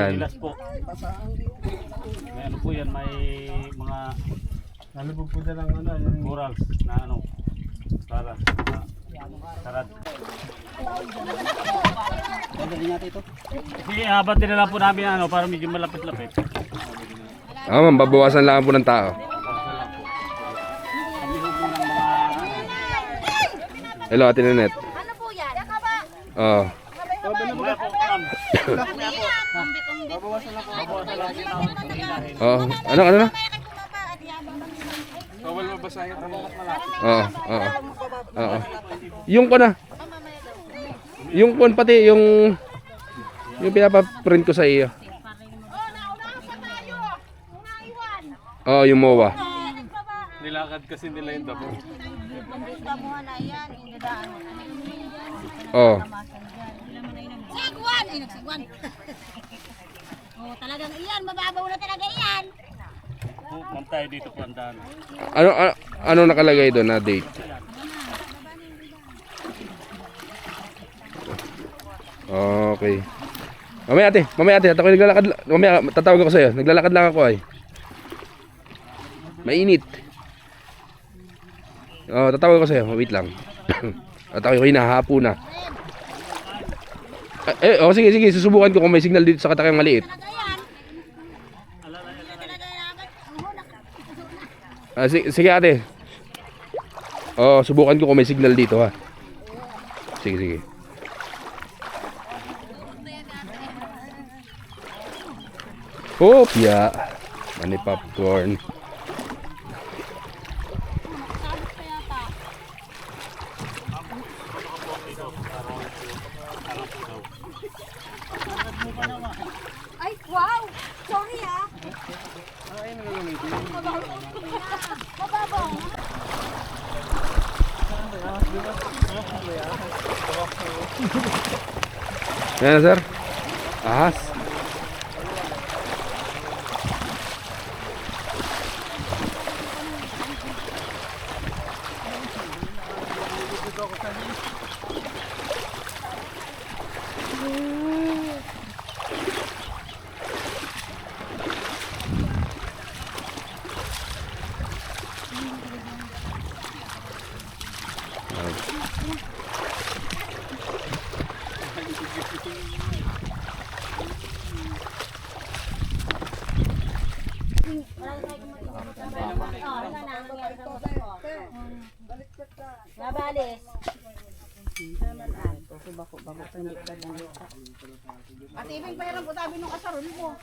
yan? Gilas po. May ano po yan, may mga Nalubog po dyan ang ano, yung corals na ano, sarad. Kasi habat din na lang po namin ano, para medyo malapit-lapit. Mababawasan lang po ng tao. Hello, Ate Nanette. Ano po yan? Oh. Mamaya po, ma'am. babawasan lang po. Babawasan lang yun. Oh. Ano na? Bawal mabasahin ang mga malaki. Oo. Yung ko na. Yung kon pati yung pinapaprint ko sa iyo. Oh, yung MOA. Nilakad kasi nila yung dabo. Oh. Sagwan! Ay, nagsagwan. Oh, talagang iyan. Mababaw na talaga iyan. Ma'am tayo dito po ang daan. Ano nakalagay doon na date? Okay. Mamaya ate, ako naglalakad. Mamaya tatawag ako sa iyo. Naglalakad lang ako ay. Mainit. Oh, tatawag ako sa iyo. Wait lang. At ako hinahapo na. Sige, susubukan ko kung may signal dito sa katakang maliit. Sige ate. Oh, subukan ko kung may signal dito ha. Sige. Hopya. Mani popcorn. Ay, wow! Sorry ah. Mababaw. Yan sir. Ahas. Nabalis. At ibig pa yan ang utabi ng asarol mo.